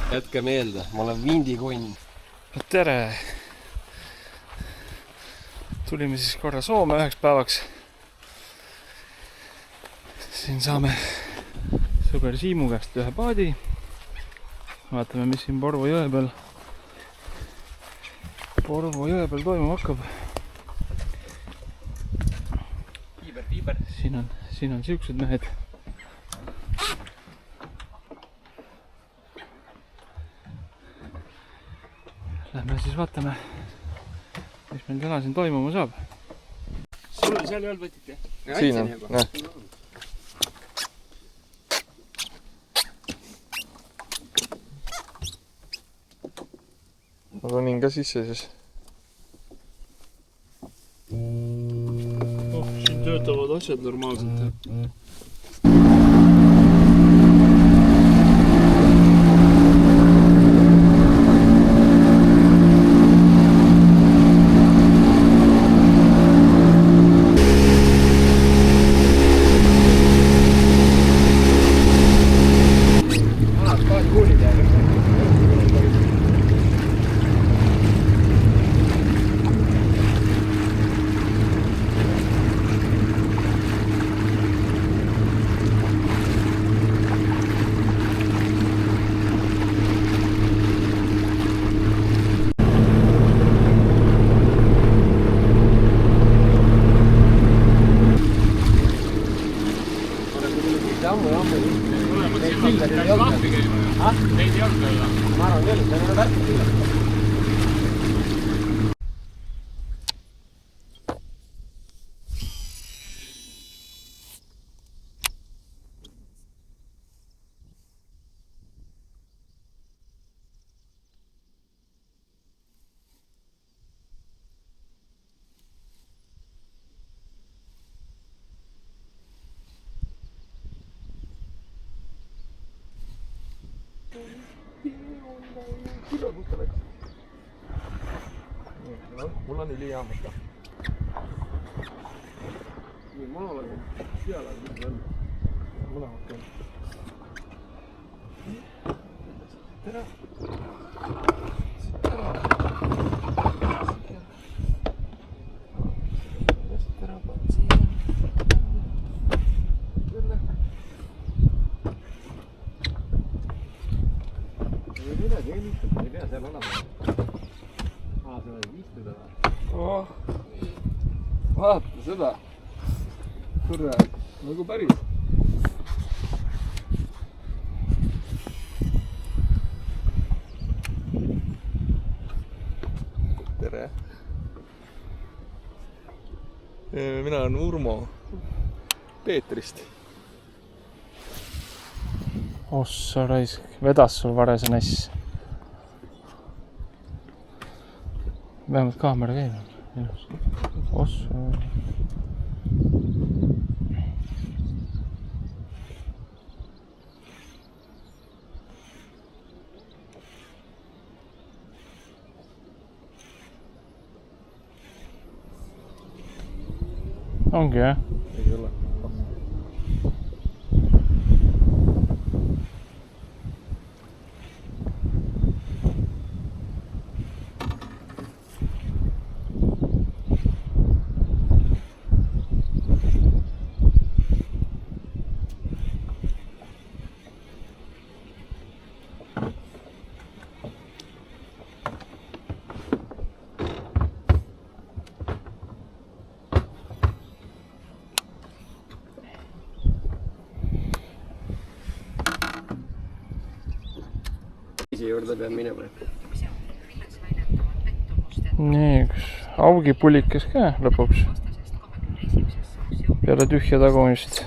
Jätke meelde, ma olen vindikonn. Tere! Tulime siis korra Soome üheks päevaks. Siin saame sõber Siimu käest ühe paadi. Vaatame, mis siin Porvo jõe peal toimuma hakkab. Piiber. Siin on siuksed mehed. Lähme siis vaatame, mis meil täna siin toimuma saab. Sul on seal veel võtiti? Siin on, näe. Ma ronin ka sisse siis. Siin töötavad asjad normaalselt. Mul on ülijaamata. Nii, ma olen seal veel. Mõlemad küll. Tere! Ei pea seal olema. Sa võid istuda või? Vaata seda! Kurat, nagu päris. Tere! Mina olen Urmo Peetrist. Ossa raisk, vedas sul varese näss. Vähemalt kaamera käib. Ossa. Ongi jah? Ei ole. Juurde peab minema. Nii, üks augipulikas ka lõpuks. Peale tühja tagumist.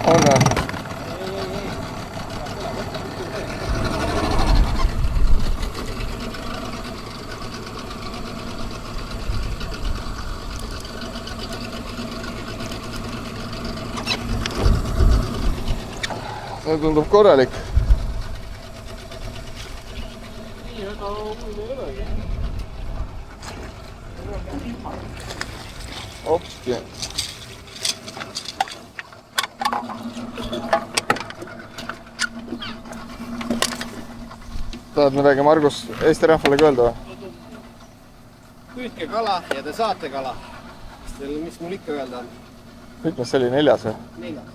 Ole. See tundub korralik. Hopski. Tahad midagi, Margus, Eesti rahvale öelda või? Püüdke kala ja te saate kala. Mis mul ikka öelda on? Mitmes see oli, 4. või? 4.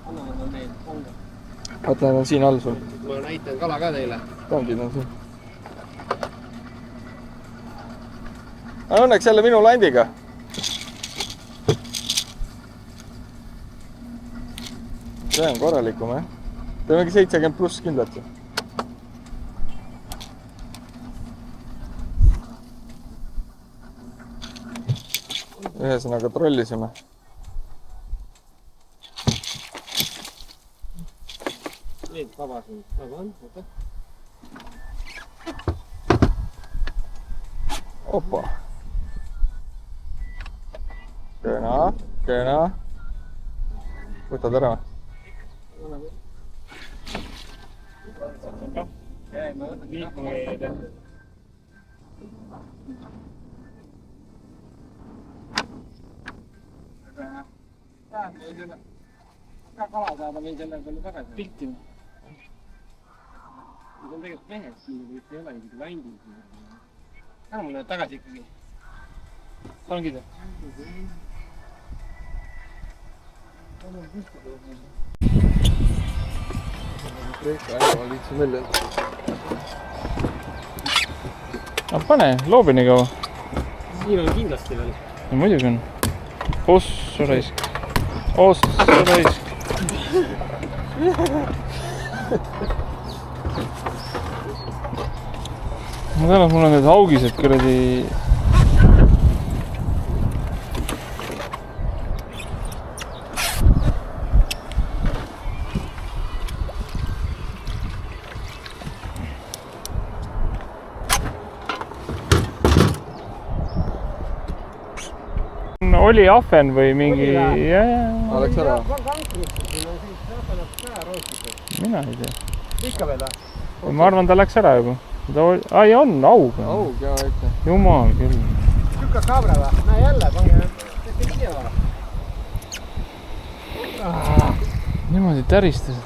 Annavad on neid. Vaata, need on siin all sul. Ma näitan kala ka teile. Tangid on siin. Õnneks jälle minu landiga. See on korralikum, jah? Teemegi 70 pluss kindlalt. Ühesõnaga trollisime. Neid vabasin. Nagu on, oota. Opa. Kena, kena. Võtad ära? Ka kala saada meil selle peale tagasi. Pilti. See on tegelikult mehed siin, ei ole isegi landid. Ära mulle tagasi ikkagi. Tangid või? Pane, loobi nii kaua. Siin on kindlasti veel. No muidugi on. Ossu raisk. Ossu raisk. Ma tean, et mul on need haugised kuradi. Oli ahven või mingi... Läks ära? Mina ei tea. Ikka veel või? Ma arvan, ta läks ära juba. Ai, on aug. Aug, jah, ikka. Jumal küll. Tükka kaabra või? Näe jälle, pange. Tehke video või? Niimoodi täristasid.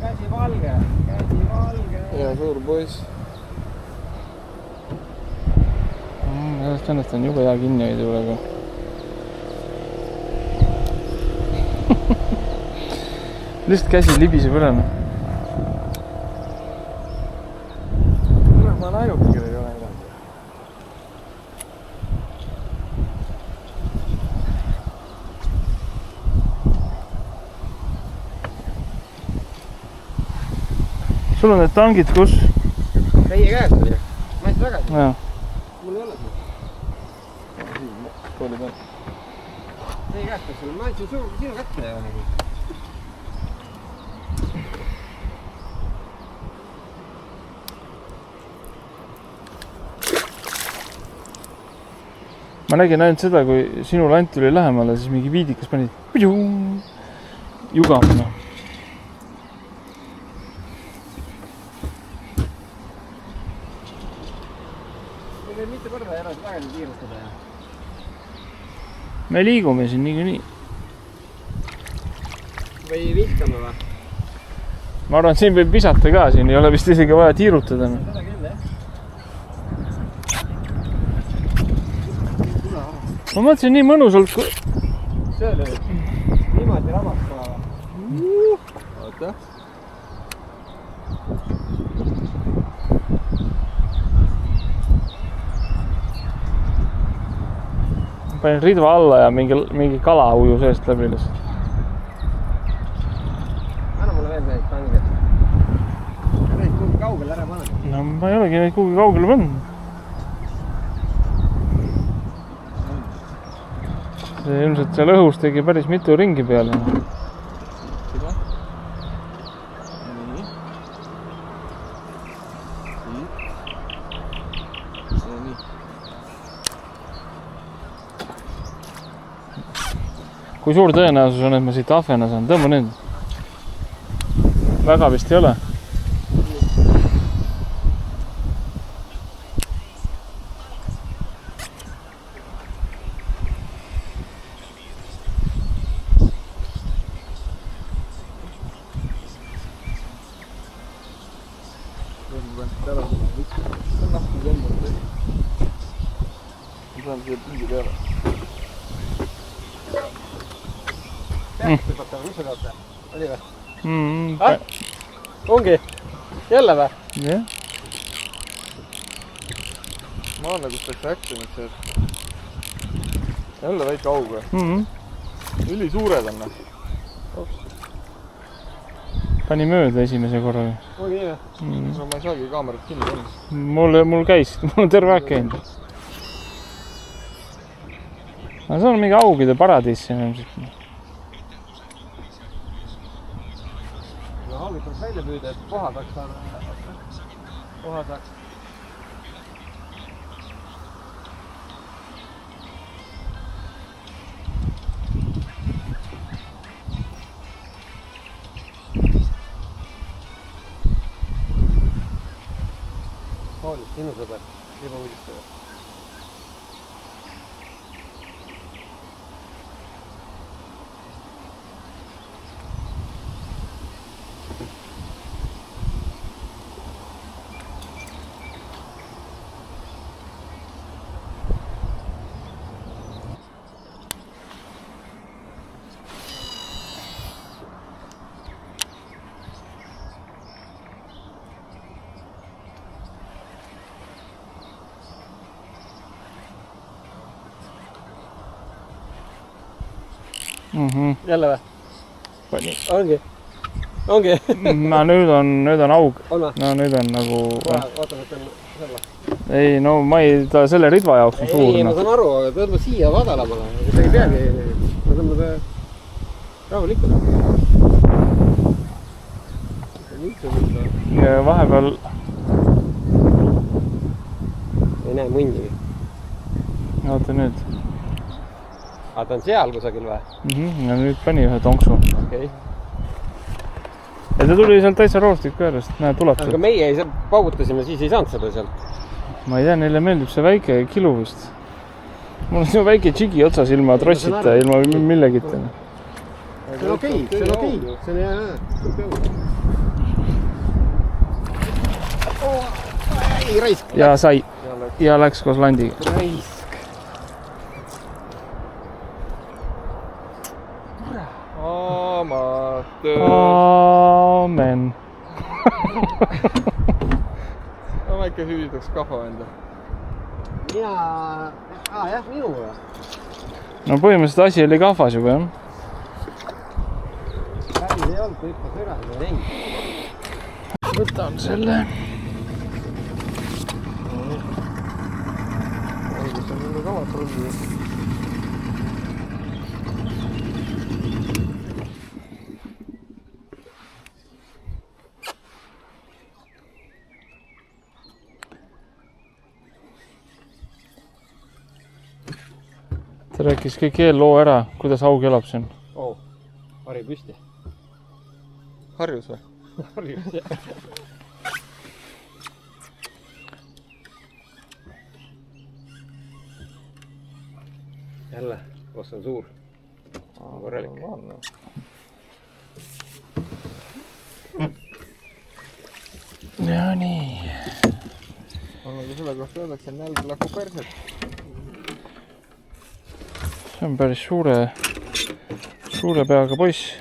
Käsi valge. Ja suur poiss. Sellest õnnest on jube hea kinni hoida praegu. Lihtsalt käsi libiseb üle. Ma olen ainuke, kellel ei ole enam. Sul on need tangid kus? Teie käes oli. Ma ei saa tagasi. Jaa. Mul ei ole siin. Kooli peal. Teie käes peaks olema. Ma andsin sinu kätte ja nagu. Ma nägin ainult seda, kui sinu lant tuli lähemale, siis mingi viidikas pani jugama. Me võime mitu korda ära tagasi kiirustada. Me liigume siin niikuinii. Või vihkame või? Ma arvan, et siin võib visata ka, siin ei ole vist isegi vaja tiirutada. Seda küll, jah. Ma mõtlesin nii mõnusalt. See oli niimoodi rabaks kohe või? Oota. Panin ridva alla ja mingi kala uju seest läbi lihtsalt. Anna mulle veel neid tange. Neid kuhugi kaugele ära paned. No ma ei olegi neid kuhugi kaugele pannud. See ilmselt seal õhus tegi päris mitu ringi peale. kui suur tõenäosus on, et ma siit ahvena saan? Tõmba nüüd. Väga vist ei ole. Oli või? Ongi? Jälle või? Jah. Ma olen nagu peaks äkkinud sealt. Jälle väike aug või? Üli suured on. Pani mööda esimese korraga. Oli nii või? No ma ei saagi kaamerat kinni panna. Mul käis, mul on terve aeg käinud. No see on mingi augide paradiis siin ilmselt. No hommikul välja püüda, et koha saaks. Hoolis, sinu sõber, juba uudistada. Jälle või? Pani. Ongi? No nüüd on aug. On või? No nüüd on nagu... Ootame, et on selle. Ei, no ma ei... Ta selle ridva jaoks on suur. Ei, ma saan aru, aga tõmba siia madalamale. See ei peagi... Ma tõmba rahulikult. Ja vahepeal... Ei näe munnigi. Oota nüüd. Aga ta on seal kusagil või? Ja nüüd pani ühe tonksu. Okei. Ja ta tuli sealt täitsa roostik kõärest. Näe, tuleb aga meie ei paugutasime, siis ei saanud seda sealt. Ma ei tea, neile meeldib see väike kilu vist. Mul on see väike tšigi otsas ilma trossita, ilma millegita. See on okei. See on hea. Ei, raisk. Ja sai. Ja läks koos landiga. Raisk. Aamen. Ma väike hüüdaks kahva enda. Jah, minu või? No põhimõtteliselt asi oli kahvas juba, jah. Päris ei olnud, kui hüppas üle, ma näin. Võtan selle. Algus on minu kavat rulli. Ta rääkis kõik eelloo ära, kuidas aug elab siin. Harri püsti. Harjus või? Harjus, jah. Jälle, kus on suur. Korralik. Ja nii. Aga selle kohta öeldakse, et nälg lahkub perset. See on päris suure peaga poiss.